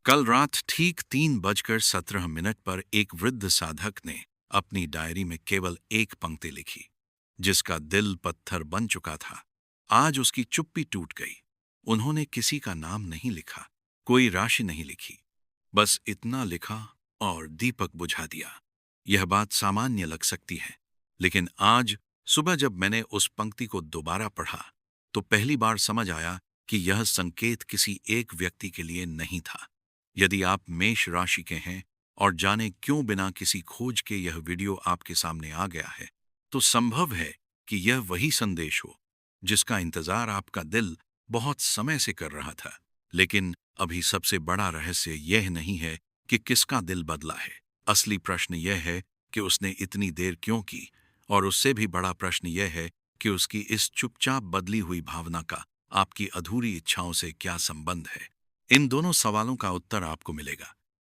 कल रात ठीक 3:17 पर एक वृद्ध साधक ने अपनी डायरी में केवल एक पंक्ति लिखी, जिसका दिल पत्थर बन चुका था। आज उसकी चुप्पी टूट गई। उन्होंने किसी का नाम नहीं लिखा, कोई राशि नहीं लिखी, बस इतना लिखा और दीपक बुझा दिया। यह बात सामान्य लग सकती है, लेकिन आज सुबह जब मैंने उस पंक्ति को दोबारा पढ़ा, तो पहली बार समझ आया कि यह संकेत किसी एक व्यक्ति के लिए नहीं था। यदि आप मेष राशि के हैं और जाने क्यों बिना किसी खोज के यह वीडियो आपके सामने आ गया है, तो संभव है कि यह वही संदेश हो जिसका इंतजार आपका दिल बहुत समय से कर रहा था। लेकिन अभी सबसे बड़ा रहस्य यह नहीं है कि किसका दिल बदला है। असली प्रश्न यह है कि उसने इतनी देर क्यों की, और उससे भी बड़ा प्रश्न यह है कि उसकी इस चुपचाप बदली हुई भावना का आपकी अधूरी इच्छाओं से क्या संबंध है। इन दोनों सवालों का उत्तर आपको मिलेगा,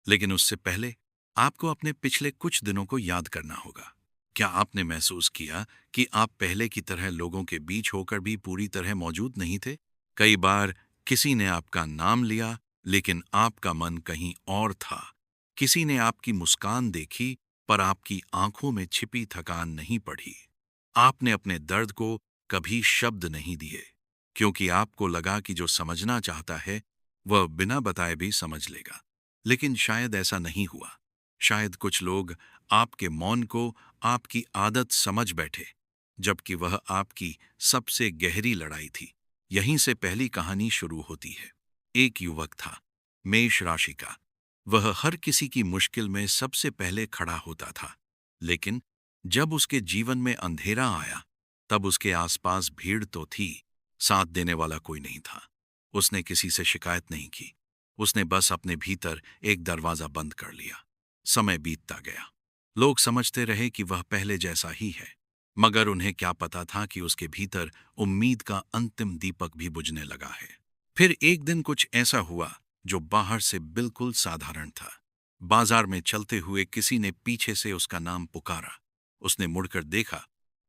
लेकिन उससे पहले आपको अपने पिछले कुछ दिनों को याद करना होगा। क्या आपने महसूस किया कि आप पहले की तरह लोगों के बीच होकर भी पूरी तरह मौजूद नहीं थे? कई बार किसी ने आपका नाम लिया, लेकिन आपका मन कहीं और था। किसी ने आपकी मुस्कान देखी, पर आपकी आंखों में छिपी थकान नहीं पड़ी। आपने अपने दर्द को कभी शब्द नहीं दिए, क्योंकि आपको लगा कि जो समझना चाहता है वह बिना बताए भी समझ लेगा। लेकिन शायद ऐसा नहीं हुआ। शायद कुछ लोग आपके मौन को आपकी आदत समझ बैठे, जबकि वह आपकी सबसे गहरी लड़ाई थी। यहीं से पहली कहानी शुरू होती है। एक युवक था, मेष राशि का। वह हर किसी की मुश्किल में सबसे पहले खड़ा होता था, लेकिन जब उसके जीवन में अंधेरा आया, तब उसके आसपास भीड़ तो थी, साथ देने वाला कोई नहीं था। उसने किसी से शिकायत नहीं की। उसने बस अपने भीतर एक दरवाजा बंद कर लिया। समय बीतता गया। लोग समझते रहे कि वह पहले जैसा ही है, मगर उन्हें क्या पता था कि उसके भीतर उम्मीद का अंतिम दीपक भी बुझने लगा है। फिर एक दिन कुछ ऐसा हुआ जो बाहर से बिल्कुल साधारण था। बाजार में चलते हुए किसी ने पीछे से उसका नाम पुकारा। उसने मुड़कर देखा,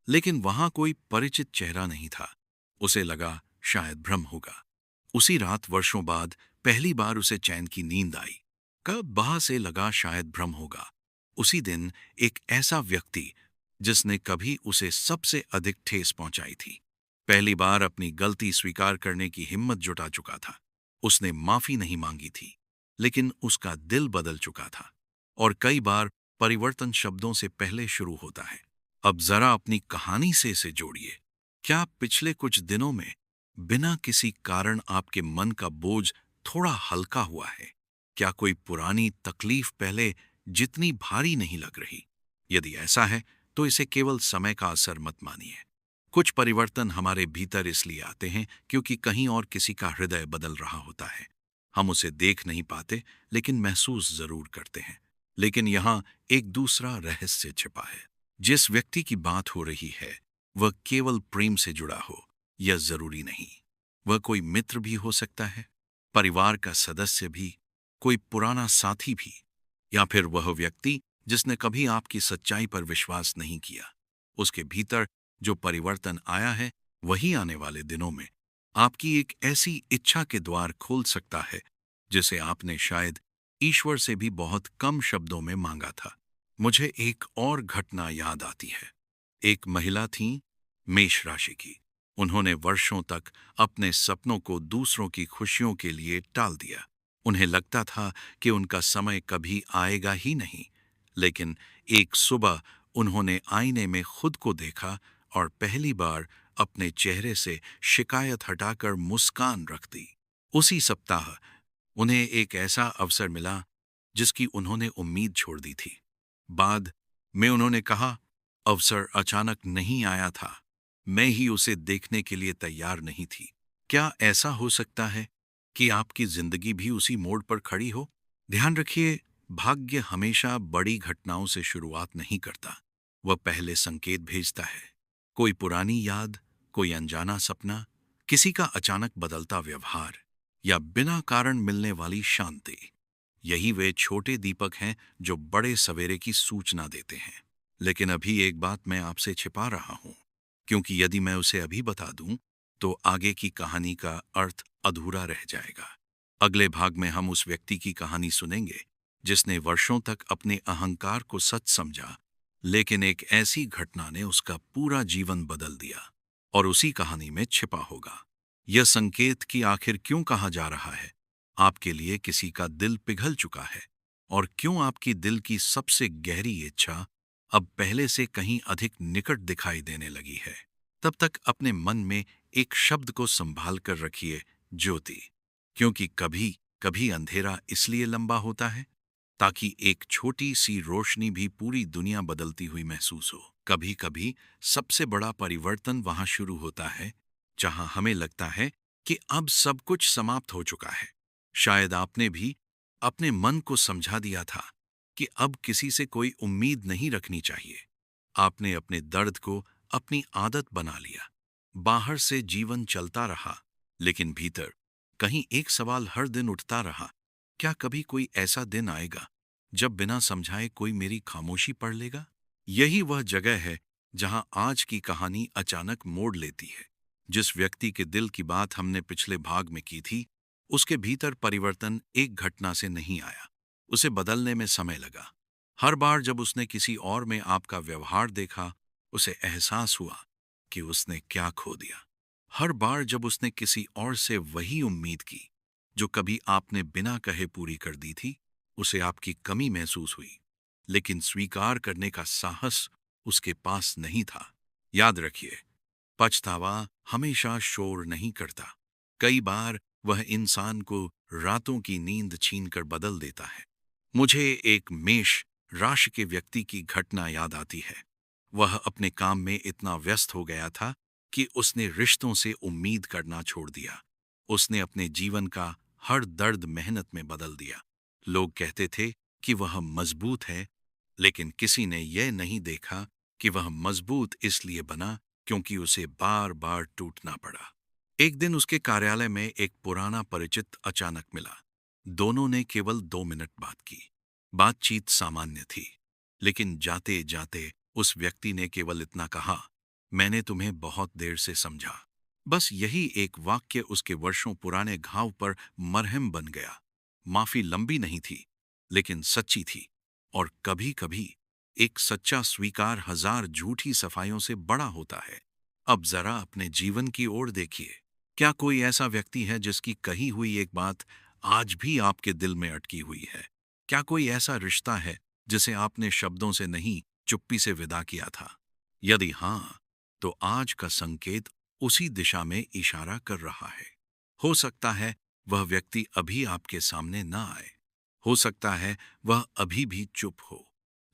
लेकिन वहां कोई परिचित चेहरा नहीं था। उसे लगा शायद भ्रम होगा। उसी रात वर्षों बाद पहली बार उसे चैन की नींद आई। कब बाह से लगा शायद भ्रम होगा। उसी दिन एक ऐसा व्यक्ति जिसने कभी उसे सबसे अधिक ठेस पहुंचाई थी, पहली बार अपनी गलती स्वीकार करने की हिम्मत जुटा चुका था। उसने माफी नहीं मांगी थी, लेकिन उसका दिल बदल चुका था। और कई बार परिवर्तन शब्दों से पहले शुरू होता है। अब जरा अपनी कहानी से इसे जोड़िए। क्या पिछले कुछ दिनों में बिना किसी कारण आपके मन का बोझ थोड़ा हल्का हुआ है? क्या कोई पुरानी तकलीफ पहले जितनी भारी नहीं लग रही? यदि ऐसा है, तो इसे केवल समय का असर मत मानिए। कुछ परिवर्तन हमारे भीतर इसलिए आते हैं क्योंकि कहीं और किसी का हृदय बदल रहा होता है। हम उसे देख नहीं पाते, लेकिन महसूस जरूर करते हैं। लेकिन यहाँ एक दूसरा रहस्य छिपा है। जिस व्यक्ति की बात हो रही है, वह केवल प्रेम से जुड़ा हो, यह जरूरी नहीं। वह कोई मित्र भी हो सकता है, परिवार का सदस्य भी, कोई पुराना साथी भी, या फिर वह व्यक्ति जिसने कभी आपकी सच्चाई पर विश्वास नहीं किया। उसके भीतर जो परिवर्तन आया है, वही आने वाले दिनों में आपकी एक ऐसी इच्छा के द्वार खोल सकता है जिसे आपने शायद ईश्वर से भी बहुत कम शब्दों में मांगा था। मुझे एक और घटना याद आती है। एक महिला थी, मेष राशि की। उन्होंने वर्षों तक अपने सपनों को दूसरों की खुशियों के लिए टाल दिया। उन्हें लगता था कि उनका समय कभी आएगा ही नहीं। लेकिन एक सुबह उन्होंने आईने में खुद को देखा और पहली बार अपने चेहरे से शिकायत हटाकर मुस्कान रख दी। उसी सप्ताह उन्हें एक ऐसा अवसर मिला जिसकी उन्होंने उम्मीद छोड़ दी थी। बाद में उन्होंने कहा, अवसर अचानक नहीं आया था, मैं ही उसे देखने के लिए तैयार नहीं थी। क्या ऐसा हो सकता है कि आपकी जिंदगी भी उसी मोड़ पर खड़ी हो? ध्यान रखिए, भाग्य हमेशा बड़ी घटनाओं से शुरुआत नहीं करता। वह पहले संकेत भेजता है। कोई पुरानी याद, कोई अनजाना सपना, किसी का अचानक बदलता व्यवहार, या बिना कारण मिलने वाली शांति। यही वे छोटे दीपक हैं जो बड़े सवेरे की सूचना देते हैं। लेकिन अभी एक बात मैं आपसे छिपा रहा हूं, क्योंकि यदि मैं उसे अभी बता दूं, तो आगे की कहानी का अर्थ अधूरा रह जाएगा। अगले भाग में हम उस व्यक्ति की कहानी सुनेंगे जिसने वर्षों तक अपने अहंकार को सच समझा, लेकिन एक ऐसी घटना ने उसका पूरा जीवन बदल दिया। और उसी कहानी में छिपा होगा यह संकेत कि आखिर क्यों कहा जा रहा है आपके लिए किसी का दिल पिघल चुका है, और क्यों आपकी दिल की सबसे गहरी इच्छा अब पहले से कहीं अधिक निकट दिखाई देने लगी है। तब तक अपने मन में एक शब्द को संभाल कर रखिए, ज्योति। क्योंकि कभी कभी अंधेरा इसलिए लंबा होता है ताकि एक छोटी सी रोशनी भी पूरी दुनिया बदलती हुई महसूस हो। कभी कभी सबसे बड़ा परिवर्तन वहां शुरू होता है जहां हमें लगता है कि अब सब कुछ समाप्त हो चुका है। शायद आपने भी अपने मन को समझा दिया था कि अब किसी से कोई उम्मीद नहीं रखनी चाहिए। आपने अपने दर्द को अपनी आदत बना लिया। बाहर से जीवन चलता रहा, लेकिन भीतर कहीं एक सवाल हर दिन उठता रहा, क्या कभी कोई ऐसा दिन आएगा जब बिना समझाए कोई मेरी खामोशी पढ़ लेगा? यही वह जगह है जहां आज की कहानी अचानक मोड़ लेती है। जिस व्यक्ति के दिल की बात हमने पिछले भाग में की थी, उसके भीतर परिवर्तन एक घटना से नहीं आया, उसे बदलने में समय लगा। हर बार जब उसने किसी और में आपका व्यवहार देखा, उसे एहसास हुआ कि उसने क्या खो दिया। हर बार जब उसने किसी और से वही उम्मीद की जो कभी आपने बिना कहे पूरी कर दी थी, उसे आपकी कमी महसूस हुई, लेकिन स्वीकार करने का साहस उसके पास नहीं था। याद रखिए, पछतावा हमेशा शोर नहीं करता। कई बार वह इंसान को रातों की नींद छीनकर बदल देता है। मुझे एक मेष राशि के व्यक्ति की घटना याद आती है। वह अपने काम में इतना व्यस्त हो गया था कि उसने रिश्तों से उम्मीद करना छोड़ दिया। उसने अपने जीवन का हर दर्द मेहनत में बदल दिया। लोग कहते थे कि वह मजबूत है, लेकिन किसी ने यह नहीं देखा कि वह मजबूत इसलिए बना क्योंकि उसे बार बार टूटना पड़ा। एक दिन उसके कार्यालय में एक पुराना परिचित अचानक मिला। दोनों ने केवल 2 मिनट बात की। बातचीत सामान्य थी, लेकिन जाते जाते उस व्यक्ति ने केवल इतना कहा, मैंने तुम्हें बहुत देर से समझा। बस यही एक वाक्य उसके वर्षों पुराने घाव पर मरहम बन गया। माफी लंबी नहीं थी, लेकिन सच्ची थी। और कभी कभी एक सच्चा स्वीकार 1000 झूठी सफाइयों से बड़ा होता है। अब जरा अपने जीवन की ओर देखिए। क्या कोई ऐसा व्यक्ति है जिसकी कही हुई एक बात आज भी आपके दिल में अटकी हुई है? क्या कोई ऐसा रिश्ता है जिसे आपने शब्दों से नहीं, चुप्पी से विदा किया था? यदि हाँ, तो आज का संकेत उसी दिशा में इशारा कर रहा है। हो सकता है वह व्यक्ति अभी आपके सामने ना आए। हो सकता है वह अभी भी चुप हो,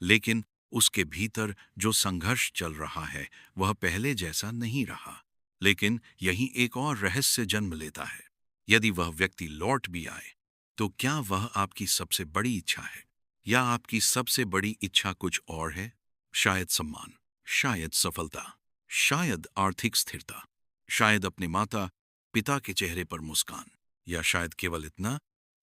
लेकिन उसके भीतर जो संघर्ष चल रहा है वह पहले जैसा नहीं रहा। लेकिन यही एक और रहस्य जन्म लेता है। यदि वह व्यक्ति लौट भी आए, तो क्या वह आपकी सबसे बड़ी इच्छा है, या आपकी सबसे बड़ी इच्छा कुछ और है? शायद सम्मान, शायद सफलता, शायद आर्थिक स्थिरता, शायद अपने माता पिता के चेहरे पर मुस्कान, या शायद केवल इतना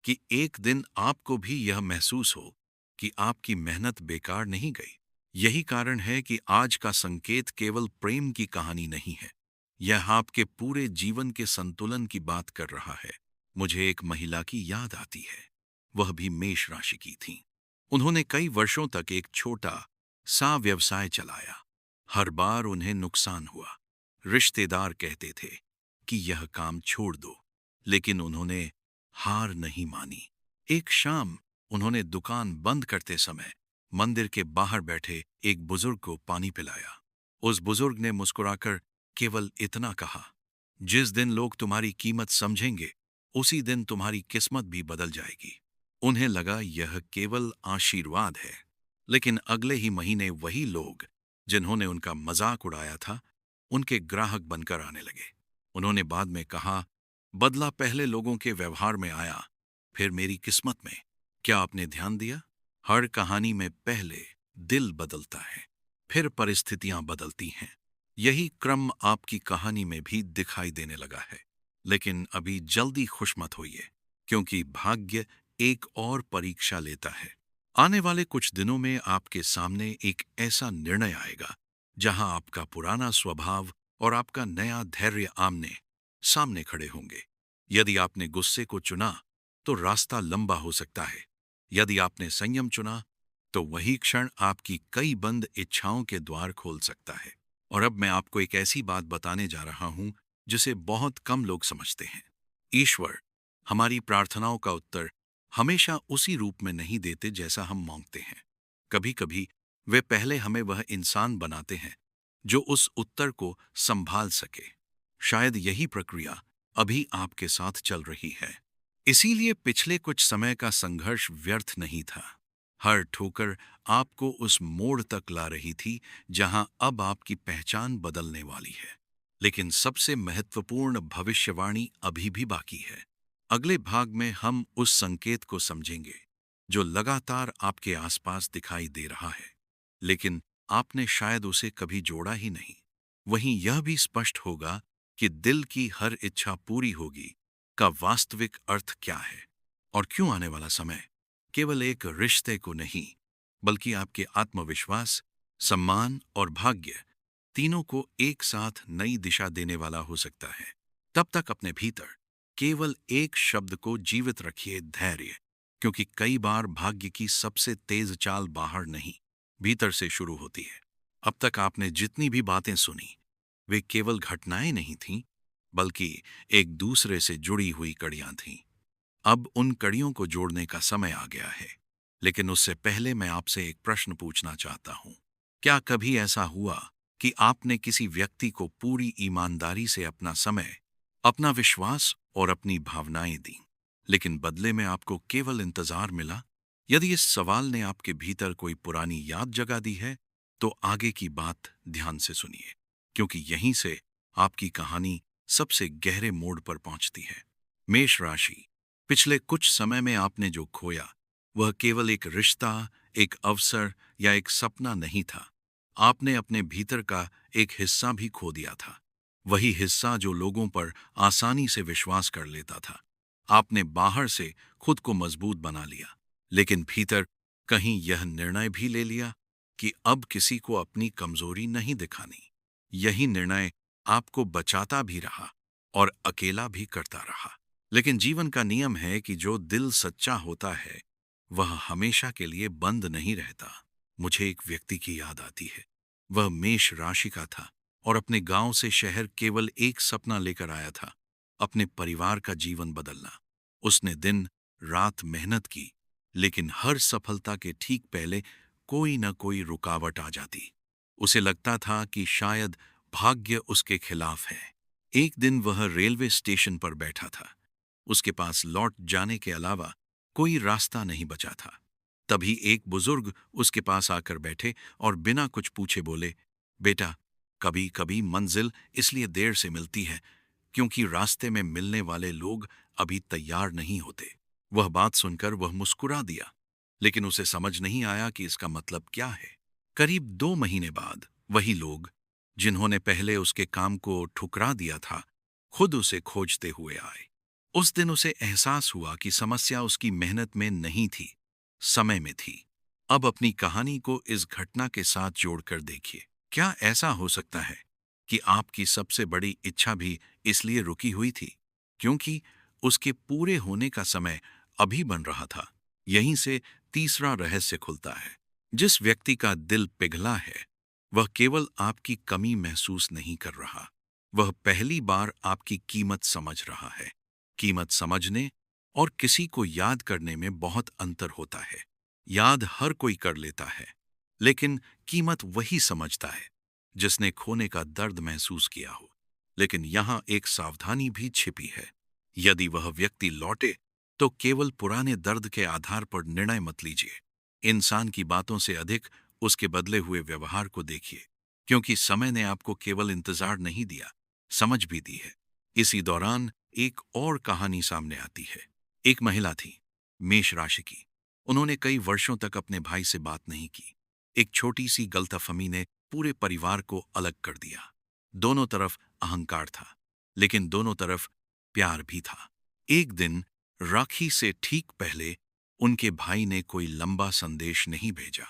कि एक दिन आपको भी यह महसूस हो कि आपकी मेहनत बेकार नहीं गई। यही कारण है कि आज का संकेत केवल प्रेम की कहानी नहीं है, यह आपके पूरे जीवन के संतुलन की बात कर रहा है। मुझे एक महिला की याद आती है। वह भी मेष राशि की थी। उन्होंने कई वर्षों तक एक छोटा सा व्यवसाय चलाया। हर बार उन्हें नुकसान हुआ। रिश्तेदार कहते थे कि यह काम छोड़ दो, लेकिन उन्होंने हार नहीं मानी। एक शाम उन्होंने दुकान बंद करते समय मंदिर के बाहर बैठे एक बुजुर्ग को पानी पिलाया। उस बुजुर्ग ने मुस्कुराकर केवल इतना कहा, जिस दिन लोग तुम्हारी कीमत समझेंगे, उसी दिन तुम्हारी किस्मत भी बदल जाएगी। उन्हें लगा यह केवल आशीर्वाद है, लेकिन अगले ही महीने वही लोग जिन्होंने उनका मजाक उड़ाया था, उनके ग्राहक बनकर आने लगे। उन्होंने बाद में कहा, बदला पहले लोगों के व्यवहार में आया, फिर मेरी किस्मत में। क्या आपने ध्यान दिया? हर कहानी में पहले दिल बदलता है, फिर परिस्थितियां बदलती हैं। यही क्रम आपकी कहानी में भी दिखाई देने लगा है। लेकिन अभी जल्दी खुश मत होइए, क्योंकि भाग्य एक और परीक्षा लेता है। आने वाले कुछ दिनों में आपके सामने एक ऐसा निर्णय आएगा जहां आपका पुराना स्वभाव और आपका नया धैर्य आमने सामने खड़े होंगे। यदि आपने गुस्से को चुना, तो रास्ता लंबा हो सकता है। यदि आपने संयम चुना, तो वही क्षण आपकी कई बंद इच्छाओं के द्वार खोल सकता है। और अब मैं आपको एक ऐसी बात बताने जा रहा हूं जिसे बहुत कम लोग समझते हैं। ईश्वर हमारी प्रार्थनाओं का उत्तर हमेशा उसी रूप में नहीं देते जैसा हम मांगते हैं। कभी कभी वे पहले हमें वह इंसान बनाते हैं जो उस उत्तर को संभाल सके। शायद यही प्रक्रिया अभी आपके साथ चल रही है। इसीलिए पिछले कुछ समय का संघर्ष व्यर्थ नहीं था। हर ठोकर आपको उस मोड़ तक ला रही थी जहां अब आपकी पहचान बदलने वाली है। लेकिन सबसे महत्वपूर्ण भविष्यवाणी अभी भी बाकी है। अगले भाग में हम उस संकेत को समझेंगे जो लगातार आपके आसपास दिखाई दे रहा है, लेकिन आपने शायद उसे कभी जोड़ा ही नहीं। वहीं यह भी स्पष्ट होगा कि दिल की हर इच्छा पूरी होगी का वास्तविक अर्थ क्या है, और क्यों आने वाला समय केवल एक रिश्ते को नहीं, बल्कि आपके आत्मविश्वास, सम्मान और भाग्य तीनों को एक साथ नई दिशा देने वाला हो सकता है। तब तक अपने भीतर केवल एक शब्द को जीवित रखिए, धैर्य। क्योंकि कई बार भाग्य की सबसे तेज चाल बाहर नहीं, भीतर से शुरू होती है। अब तक आपने जितनी भी बातें सुनी, वे केवल घटनाएं नहीं थीं, बल्कि एक दूसरे से जुड़ी हुई कड़ियां थीं। अब उन कड़ियों को जोड़ने का समय आ गया है। लेकिन उससे पहले मैं आपसे एक प्रश्न पूछना चाहता हूं। क्या कभी ऐसा हुआ कि आपने किसी व्यक्ति को पूरी ईमानदारी से अपना समय, अपना विश्वास और अपनी भावनाएं दी, लेकिन बदले में आपको केवल इंतजार मिला? यदि इस सवाल ने आपके भीतर कोई पुरानी याद जगा दी है, तो आगे की बात ध्यान से सुनिए, क्योंकि यहीं से आपकी कहानी सबसे गहरे मोड़ पर पहुंचती है। मेष राशि, पिछले कुछ समय में आपने जो खोया, वह केवल एक रिश्ता, एक अवसर या एक सपना नहीं था। आपने अपने भीतर का एक हिस्सा भी खो दिया था। वही हिस्सा जो लोगों पर आसानी से विश्वास कर लेता था। आपने बाहर से खुद को मजबूत बना लिया, लेकिन भीतर कहीं यह निर्णय भी ले लिया कि अब किसी को अपनी कमजोरी नहीं दिखानी। यही निर्णय आपको बचाता भी रहा और अकेला भी करता रहा। लेकिन जीवन का नियम है कि जो दिल सच्चा होता है, वह हमेशा के लिए बंद नहीं रहता। मुझे एक व्यक्ति की याद आती है। वह मेष राशि का था और अपने गांव से शहर केवल एक सपना लेकर आया था, अपने परिवार का जीवन बदलना। उसने दिन रात मेहनत की, लेकिन हर सफलता के ठीक पहले कोई न कोई रुकावट आ जाती। उसे लगता था कि शायद भाग्य उसके खिलाफ है। एक दिन वह रेलवे स्टेशन पर बैठा था। उसके पास लौट जाने के अलावा कोई रास्ता नहीं बचा था। तभी एक बुजुर्ग उसके पास आकर बैठे और बिना कुछ पूछे बोले, बेटा, कभी कभी मंजिल इसलिए देर से मिलती है क्योंकि रास्ते में मिलने वाले लोग अभी तैयार नहीं होते। वह बात सुनकर वह मुस्कुरा दिया, लेकिन उसे समझ नहीं आया कि इसका मतलब क्या है। करीब 2 महीने बाद वही लोग, जिन्होंने पहले उसके काम को ठुकरा दिया था, खुद उसे खोजते हुए आए। उस दिन उसे एहसास हुआ कि समस्या उसकी मेहनत में नहीं थी, समय में थी। अब अपनी कहानी को इस घटना के साथ जोड़कर देखिए। क्या ऐसा हो सकता है कि आपकी सबसे बड़ी इच्छा भी इसलिए रुकी हुई थी क्योंकि उसके पूरे होने का समय अभी बन रहा था? यहीं से तीसरा रहस्य खुलता है। जिस व्यक्ति का दिल पिघला है, वह केवल आपकी कमी महसूस नहीं कर रहा, वह पहली बार आपकी कीमत समझ रहा है। कीमत समझने और किसी को याद करने में बहुत अंतर होता है। याद हर कोई कर लेता है, लेकिन कीमत वही समझता है जिसने खोने का दर्द महसूस किया हो। लेकिन यहाँ एक सावधानी भी छिपी है। यदि वह व्यक्ति लौटे, तो केवल पुराने दर्द के आधार पर निर्णय मत लीजिए। इंसान की बातों से अधिक उसके बदले हुए व्यवहार को देखिए, क्योंकि समय ने आपको केवल इंतजार नहीं दिया, समझ भी दी है। इसी दौरान एक और कहानी सामने आती है। एक महिला थी, मेष राशि की। उन्होंने कई वर्षों तक अपने भाई से बात नहीं की। एक छोटी सी गलतफहमी ने पूरे परिवार को अलग कर दिया। दोनों तरफ अहंकार था, लेकिन दोनों तरफ प्यार भी था। एक दिन राखी से ठीक पहले उनके भाई ने कोई लंबा संदेश नहीं भेजा,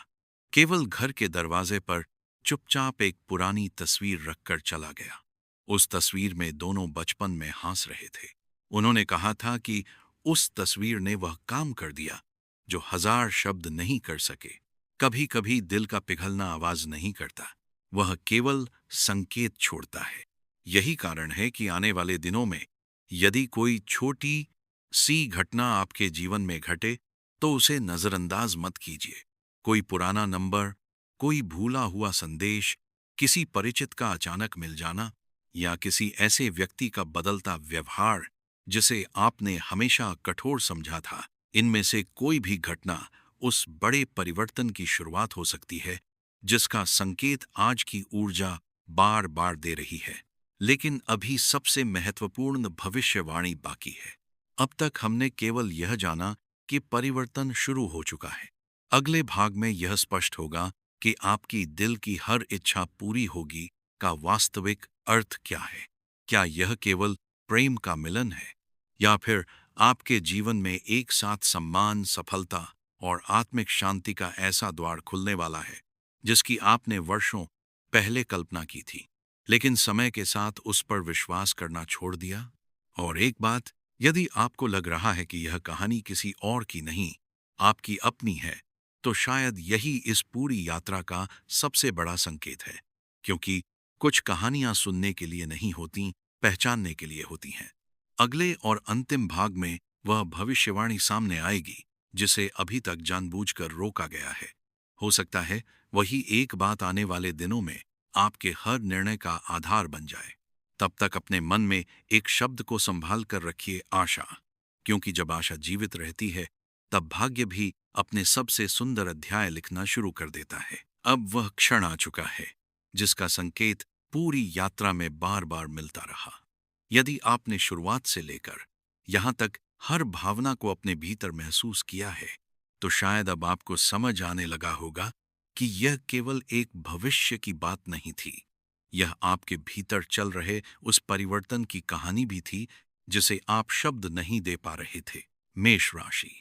केवल घर के दरवाजे पर चुपचाप एक पुरानी तस्वीर रखकर चला गया। उस तस्वीर में दोनों बचपन में हंस रहे थे। उन्होंने कहा था कि उस तस्वीर ने वह काम कर दिया जो हजार शब्द नहीं कर सके। कभी कभी दिल का पिघलना आवाज नहीं करता, वह केवल संकेत छोड़ता है। यही कारण है कि आने वाले दिनों में यदि कोई छोटी सी घटना आपके जीवन में घटे तो उसे नजरअंदाज मत कीजिए। कोई पुराना नंबर, कोई भूला हुआ संदेश, किसी परिचित का अचानक मिल जाना या किसी ऐसे व्यक्ति का बदलता व्यवहार जिसे आपने हमेशा कठोर समझा था, इनमें से कोई भी घटना उस बड़े परिवर्तन की शुरुआत हो सकती है जिसका संकेत आज की ऊर्जा बार बार दे रही है। लेकिन अभी सबसे महत्वपूर्ण भविष्यवाणी बाकी है। अब तक हमने केवल यह जाना कि परिवर्तन शुरू हो चुका है। अगले भाग में यह स्पष्ट होगा कि आपकी दिल की हर इच्छा पूरी होगी का वास्तविक अर्थ क्या है। क्या यह केवल प्रेम का मिलन है या फिर आपके जीवन में एक साथ सम्मान, सफलता और आत्मिक शांति का ऐसा द्वार खुलने वाला है जिसकी आपने वर्षों पहले कल्पना की थी, लेकिन समय के साथ उस पर विश्वास करना छोड़ दिया। और एक बात, यदि आपको लग रहा है कि यह कहानी किसी और की नहीं, आपकी अपनी है, तो शायद यही इस पूरी यात्रा का सबसे बड़ा संकेत है। क्योंकि कुछ कहानियां सुनने के लिए नहीं होती, पहचानने के लिए होती हैं। अगले और अंतिम भाग में वह भविष्यवाणी सामने आएगी जिसे अभी तक जानबूझकर रोका गया है। हो सकता है वही एक बात आने वाले दिनों में आपके हर निर्णय का आधार बन जाए। तब तक अपने मन में एक शब्द को संभाल कर रखिए, आशा। क्योंकि जब आशा जीवित रहती है तब भाग्य भी अपने सबसे सुंदर अध्याय लिखना शुरू कर देता है। अब वह क्षण आ चुका है जिसका संकेत पूरी यात्रा में बार बार मिलता रहा। यदि आपने शुरुआत से लेकर यहां तक हर भावना को अपने भीतर महसूस किया है, तो शायद अब आपको समझ आने लगा होगा कि यह केवल एक भविष्य की बात नहीं थी, यह आपके भीतर चल रहे उस परिवर्तन की कहानी भी थी जिसे आप शब्द नहीं दे पा रहे थे। मेष राशि,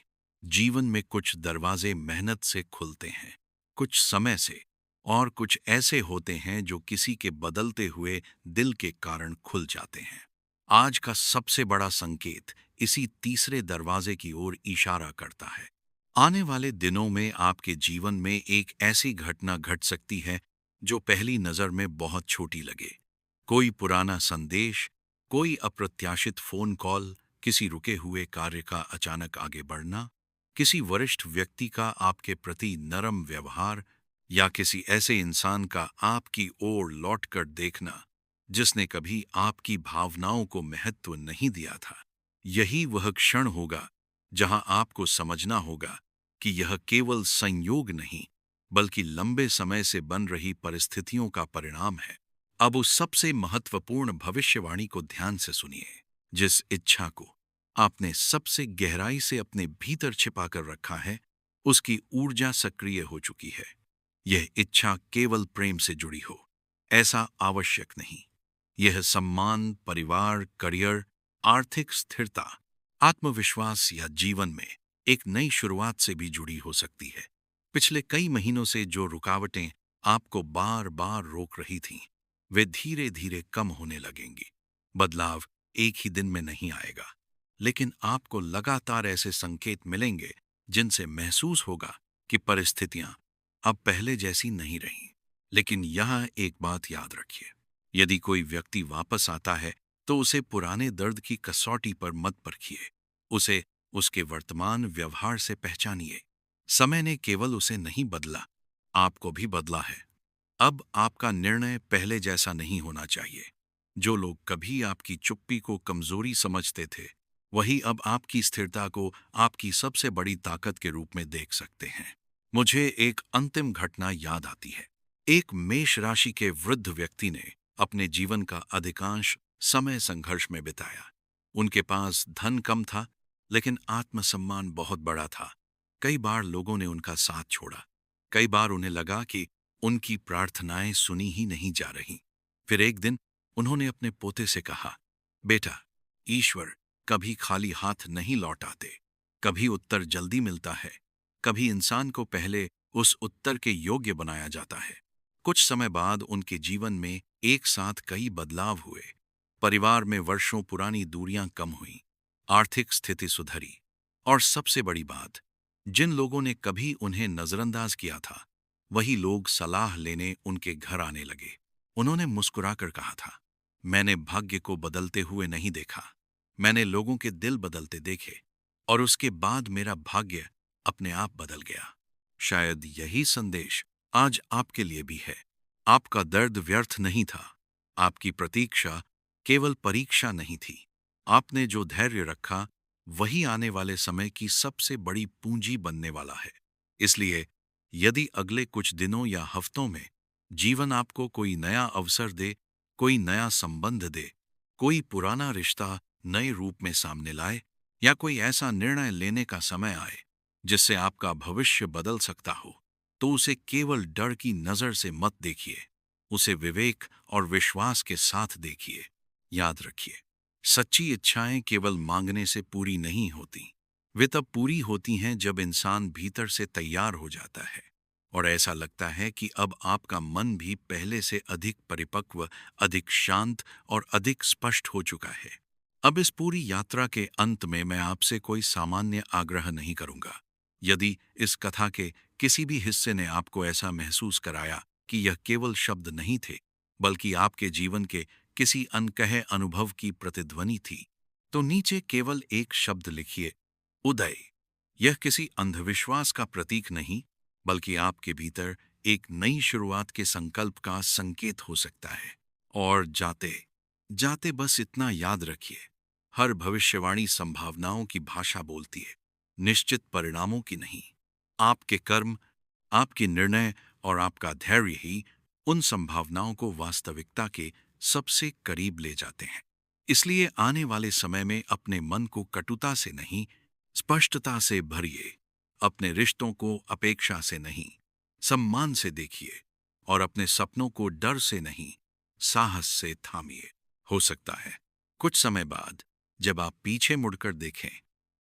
जीवन में कुछ दरवाजे मेहनत से खुलते हैं, कुछ समय से, और कुछ ऐसे होते हैं जो किसी के बदलते हुए दिल के कारण खुल जाते हैं। आज का सबसे बड़ा संकेत इसी तीसरे दरवाजे की ओर इशारा करता है। आने वाले दिनों में आपके जीवन में एक ऐसी घटना घट सकती है जो पहली नजर में बहुत छोटी लगे। कोई पुराना संदेश, कोई अप्रत्याशित फोन कॉल, किसी रुके हुए कार्य का अचानक आगे बढ़ना, किसी वरिष्ठ व्यक्ति का आपके प्रति नरम व्यवहार, या किसी ऐसे इंसान का आपकी ओर लौटकर देखना जिसने कभी आपकी भावनाओं को महत्व नहीं दिया था। यही वह क्षण होगा जहां आपको समझना होगा कि यह केवल संयोग नहीं, बल्कि लंबे समय से बन रही परिस्थितियों का परिणाम है। अब उस सबसे महत्वपूर्ण भविष्यवाणी को ध्यान से सुनिए। जिस इच्छा को आपने सबसे गहराई से अपने भीतर छिपा कर रखा है, उसकी ऊर्जा सक्रिय हो चुकी है। यह इच्छा केवल प्रेम से जुड़ी हो, ऐसा आवश्यक नहीं। यह सम्मान, परिवार, करियर, आर्थिक स्थिरता, आत्मविश्वास या जीवन में एक नई शुरुआत से भी जुड़ी हो सकती है। पिछले कई महीनों से जो रुकावटें आपको बार बार रोक रही थीं, वे धीरे धीरे कम होने लगेंगी। बदलाव एक ही दिन में नहीं आएगा, लेकिन आपको लगातार ऐसे संकेत मिलेंगे जिनसे महसूस होगा कि परिस्थितियां अब पहले जैसी नहीं रहीं। लेकिन यहां एक बात याद रखिए, यदि कोई व्यक्ति वापस आता है तो उसे पुराने दर्द की कसौटी पर मत परखिए। उसे उसके वर्तमान व्यवहार से पहचानिए। समय ने केवल उसे नहीं बदला, आपको भी बदला है। अब आपका निर्णय पहले जैसा नहीं होना चाहिए। जो लोग कभी आपकी चुप्पी को कमजोरी समझते थे, वही अब आपकी स्थिरता को आपकी सबसे बड़ी ताकत के रूप में देख सकते हैं। मुझे एक अंतिम घटना याद आती है। एक मेष राशि के वृद्ध व्यक्ति ने अपने जीवन का अधिकांश समय संघर्ष में बिताया। उनके पास धन कम था, लेकिन आत्मसम्मान बहुत बड़ा था। कई बार लोगों ने उनका साथ छोड़ा। कई बार उन्हें लगा कि उनकी प्रार्थनाएं सुनी ही नहीं जा रही। फिर एक दिन उन्होंने अपने पोते से कहा, बेटा, ईश्वर कभी खाली हाथ नहीं लौटाते। कभी उत्तर जल्दी मिलता है, कभी इंसान को पहले उस उत्तर के योग्य बनाया जाता है। कुछ समय बाद उनके जीवन में एक साथ कई बदलाव हुए। परिवार में वर्षों पुरानी दूरियां कम हुईं। आर्थिक स्थिति सुधरी, और सबसे बड़ी बात, जिन लोगों ने कभी उन्हें नजरअंदाज किया था, वही लोग सलाह लेने उनके घर आने लगे। उन्होंने मुस्कुराकर कहा था, मैंने भाग्य को बदलते हुए नहीं देखा, मैंने लोगों के दिल बदलते देखे, और उसके बाद मेरा भाग्य अपने आप बदल गया। शायद यही संदेश आज आपके लिए भी है। आपका दर्द व्यर्थ नहीं था, आपकी प्रतीक्षा केवल परीक्षा नहीं थी। आपने जो धैर्य रखा, वही आने वाले समय की सबसे बड़ी पूंजी बनने वाला है। इसलिए यदि अगले कुछ दिनों या हफ्तों में जीवन आपको कोई नया अवसर दे, कोई नया संबंध दे, कोई पुराना रिश्ता नए रूप में सामने लाए, या कोई ऐसा निर्णय लेने का समय आए जिससे आपका भविष्य बदल सकता हो, तो उसे केवल डर की नजर से मत देखिए, उसे विवेक और विश्वास के साथ देखिए। याद रखिए, सच्ची इच्छाएं केवल मांगने से पूरी नहीं होती, वे तब पूरी होती हैं जब इंसान भीतर से तैयार हो जाता है, और ऐसा लगता है कि अब आपका मन भी पहले से अधिक परिपक्व, अधिक शांत और अधिक स्पष्ट हो चुका है। अब इस पूरी यात्रा के अंत में मैं आपसे कोई सामान्य आग्रह नहीं करूंगा। यदि इस कथा के किसी भी हिस्से ने आपको ऐसा महसूस कराया कि यह केवल शब्द नहीं थे, बल्कि आपके जीवन के किसी अनकहे अनुभव की प्रतिध्वनि थी, तो नीचे केवल एक शब्द लिखिए, उदय। यह किसी अंधविश्वास का प्रतीक नहीं, बल्कि आपके भीतर एक नई शुरुआत के संकल्प का संकेत हो सकता है। और जाते जाते बस इतना याद रखिए, हर भविष्यवाणी संभावनाओं की भाषा बोलती है, निश्चित परिणामों की नहीं। आपके कर्म, आपके निर्णय और आपका धैर्य ही उन संभावनाओं को वास्तविकता के सबसे करीब ले जाते हैं। इसलिए आने वाले समय में अपने मन को कटुता से नहीं, स्पष्टता से भरिए। अपने रिश्तों को अपेक्षा से नहीं, सम्मान से देखिए, और अपने सपनों को डर से नहीं, साहस से थामिए। हो सकता है कुछ समय बाद जब आप पीछे मुड़कर देखें,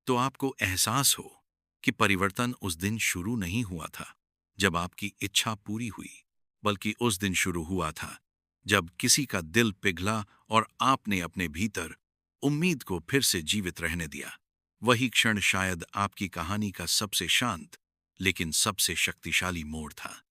तो आपको एहसास हो कि परिवर्तन उस दिन शुरू नहीं हुआ था जब आपकी इच्छा पूरी हुई, बल्कि उस दिन शुरू हुआ था जब किसी का दिल पिघला और आपने अपने भीतर उम्मीद को फिर से जीवित रहने दिया। वही क्षण शायद आपकी कहानी का सबसे शांत लेकिन सबसे शक्तिशाली मोड़ था।